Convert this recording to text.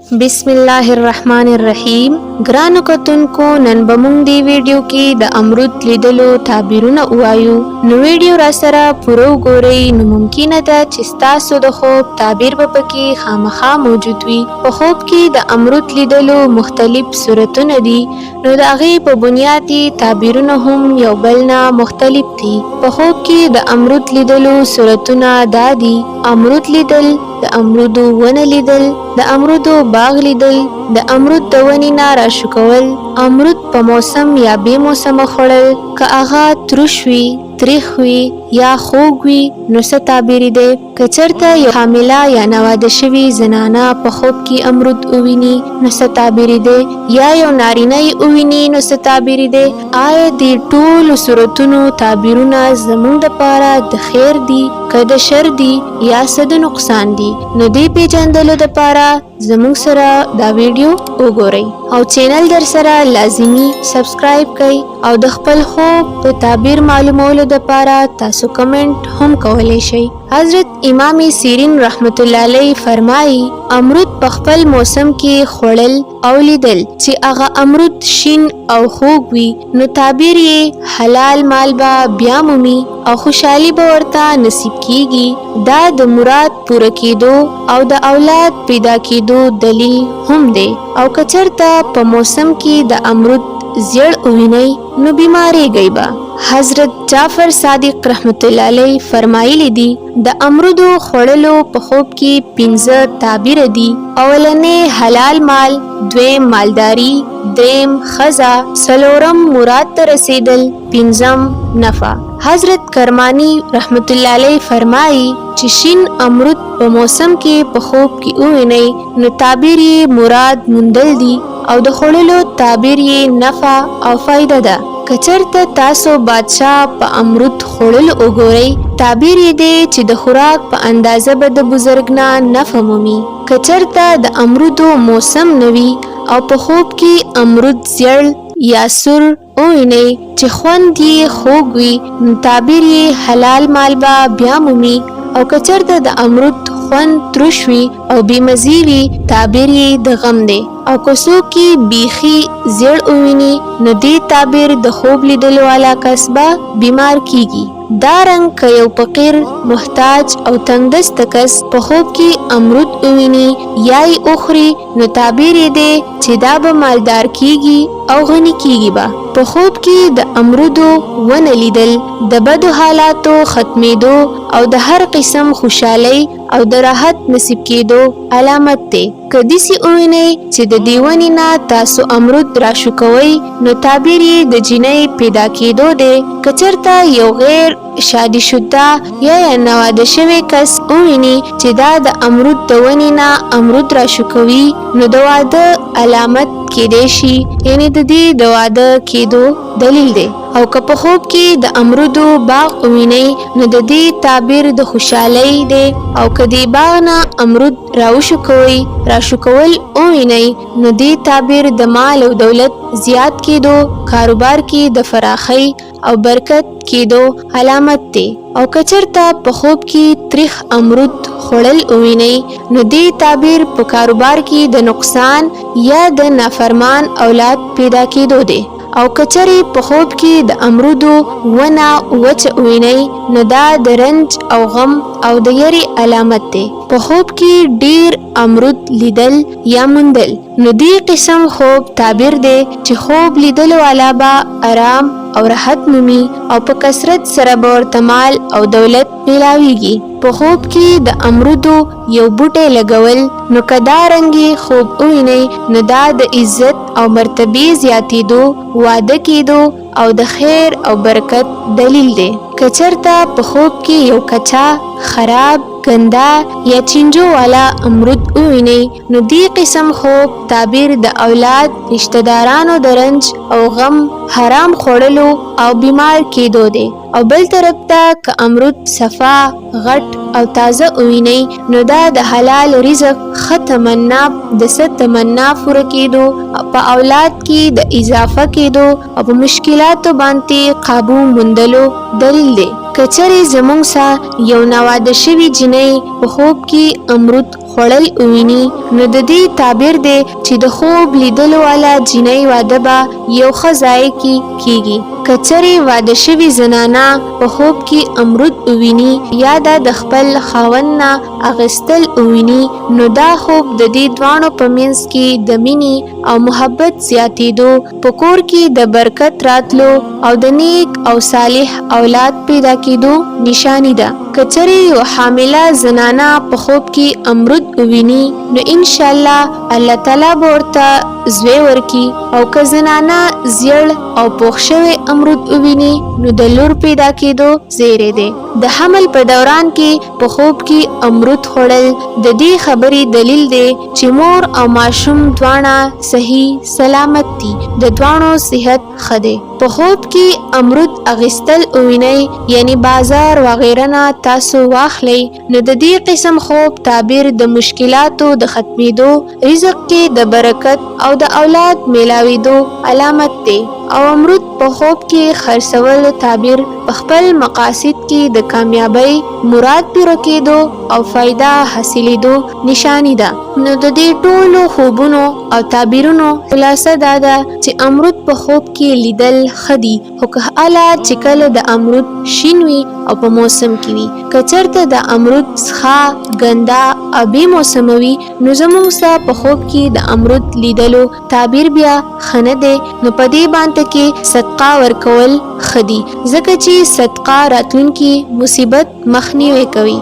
बिस्मिल्लाहिर्रहमानिर्रहीम। ګرانو کتونکو، نن به موږ دی ویډیو کې د امرود لیدلو تعبیرونه وایو. نو ویډیو را سره پوره وګورئ، نو ممکنه ده چې ستاسو د خوب تعبیر به پکې خامخا موجود وي. په خوب کې د امرود لیدلو مختلف صورتونه دي، نو د هغې په بنیاد تعبیرونه هم یو بل نه مختلف دي. په خوب کې د امرود لیدلو صورتونه دا دي: امرود لیدل، د امرودو ونه لیدل، د امرودو باغ لیدل، د امرود د ونې نه راشو کول، امرود په موسم یا بې موسمه خوړل، که هغه تروش وي، تریخ وي یا خوږ وي نو څه تعبیر دی. که چېرته یو حامله یا نواده شوې زنانه په خوب کې امرود وویني نو څه تعبیر دی، یا یو نارینه یې وویني نو څه تعبیر دی. آیا دې ټولو صورتونو تعبیرونه زموږ دپاره د خیر دي که د شر دي یا څه د نقصان دي؟ نو دې پیژندلو دپاره زموږ سره دا ویډیو وګورئ او چینل در سره لازمي سبسکرایب کړئ او د خپل خوب په تعبیر معلومولو دپاره تاسو کمنټ هم کولی شئ. حضرت امام سیرین رحمت الله علیه فرمایي امرود په خپل موسم کې خوړل او لیدل چې هغه امرود شین او خوږ وي نو تعبیر یې حلال مال به بیا مومي او خوشحالي به ورته نصیب کیږي. دا د مراد پوره کېدو او د اولاد پیدا کېدو دلیل هم دی. او که چېرته په موسم کې د امرود زیړ ووینئ نو بیماریږئ به. حضرت جعفر صادق رحمت الله علیه فرمایلی دي د امرودو خوړلو په خوب کې 5 تعبیر دي: اولنې حلال مال، دویم مالداری، دریم خزا، څلورم مراد ته رسیدل، پنځم نفع. حضرت کرمانی رحمت الله علیه فرمایي چې شین امرود په موسم کې په خوب کې ووینئ نو تعبیر یې مراد موندل دي او د خوړلو تعبیر یې نفع او فایده ده. که چېرته تاسو بادشاه په امرود خوړل وګورئ تعبیر یې دی چې د خوراک په اندازه به د بزرګ نه نفع مومي. که چېرته د امرودو موسم نه وي او په خوب کې امرود زیړ یا سور ووینئ چې خوند یې خوږ وي نو تعبیر یې حلال مال به بیا مومي. او که چېرته د امرود خوند تروش وي او بېمزې وي تعبیر یې د غم دی. او که څوک یې بیخي زیړ وویني نو دې تعبیر د خوب لیدلو والا کس به بیمار کیږي. دا رنګ که یو فقیر، محتاج او تنګدسته کس په خوب کې امرود وویني یا یې وخوري نو تعبیر یې دی چې دا به مالدار کیږي او غني کیږي به. په خوب کې د امرودو ونه لیدل د بدو حالاتو ختمېدو او د هر قسم خوشحالۍ او د راحت نصیب کېدو علامت دی. که داسې ووینئ چې د دې ونې نه تاسو امرود راشو کوئ نو تعبیر یې د جنۍ پیدا کېدو دی. که چېرته یو غیر شادي شده یا نواده شوی کس وویني چې دا د امرود د ونې نه امرود راشو کوي نو د واده علامت کېدی شي، یعنی د دې د واده کېدو دلیل دی. او که په خوب کې د امرودو باغ ووینئ نو د دې تعبیر د خوشحالۍ دی. او که دې باغ نه امرود راشو کول ووینئ نو دې تعبیر د مال او دولت زیات کېدو، کاروبار کې د فراخۍ او برکت کېدو علامت دی. او که چېرته په خوب کې تریخ امرود خوړل ووینئ نو دې تعبیر په کاروبار کې د نقصان یا د نافرمان اولاد پیدا کېدو دی. او که چېرې په خوب کې د امرودو ونه وچه ووینئ نو دا د رنج او غم او د یری علامت دی. په خوب کې ډیر امرود لیدل یا موندل نو دې قسم خوب تعبیر دی چې خوب لیدل والا به آرام او راحت مومي او په کثرت سره به ورته مال او دولت میلاویږي. په خوب کې د امرودو یو بوټی لګول نو که دا رنګې خوب ووینئ نو دا د عزت او مرتبې زیاتېدو، واده کېدو او د خیر او برکت دلیل دی. که چېرته په خوب کې یو کچا، خراب، ګنده یا چینجو والا امرود ووینئ نو دې قسم خوب تعبیر د اولاد، رشته دارانو د رنج او غم، حرام خوړلو او بیمار کېدو دی. او بل طرف ته که امرود صفا، غټ او تازه ووینئ نو دا د حلال رزق ښه تمنا، د څه تمنا پوره کېدو، په اولاد کې د اضافه کېدو او په مشکلاتو باندې قابو موندلو دلیل دی. که چېرې زموږ سره یو نواده شوې جنۍ په خوب کې امرود خوړل وویني نو د دې تعبیر دی چې د خوب لیدلو والا جنۍ واده به یو ښه ځای کې کیږي. کچرې واده شوي زنانه په خوب کې امرود وویني یا د خپل خاوند نه اخیستل وویني نو دا خوب د دې دواړو په منځ کې د مینې او محبت زیاتېدو، په کور کې د برکت راتلو او د نیک او صالح اولاد پیدا کېدو نشانی ده. کچرې یو حامله زنانه په خوب کې امرود وویني نو انشاءالله الله تعالی به ورته زوی ورکي، او که زنانه زیړ او پوخ شوی امرود وویني نو د لور پیدا کېدو زیری دی. د حمل په دوران کې په خوب کې امرود خوړل د دې خبرې دلیل دی چې مور او ماشوم دواړه صحیح سلامت دي، د دواړو صحت ښه دی. په خوب کې امرود اغیستل ووینئ یعنی بازار وغیره نه تاسو واخلئ نو د دې قسم خوب تعبیر د مشکلاتو د ختمېدو، رزق کې د برکت او د اولاد میلاوېدو علامت دی. او امرود په خوب کې خرڅول تعبیر په خپل مقاصد کې د کامیابی، مراد پوره کېدو او فایده حاصلېدو نشانی ده. نو د دې ټولو خوبونو او تعبیرونو خلاصه دا ده چې امرود په خوب کې لیدل ښه دي، خو که اله چې کله د امرود شین وي او په موسم کې وي. که چېرته د امرود څخه ګنده او بې موسمه وي نو زموږ سره په خوب کې د امرود لیدلو تعبیر بیا ښه نه دی. نو په دې باندې کې صدقه ورکول ښه دي ځکه چې صدقه راتلونکي مصیبت مخنیوی کوي.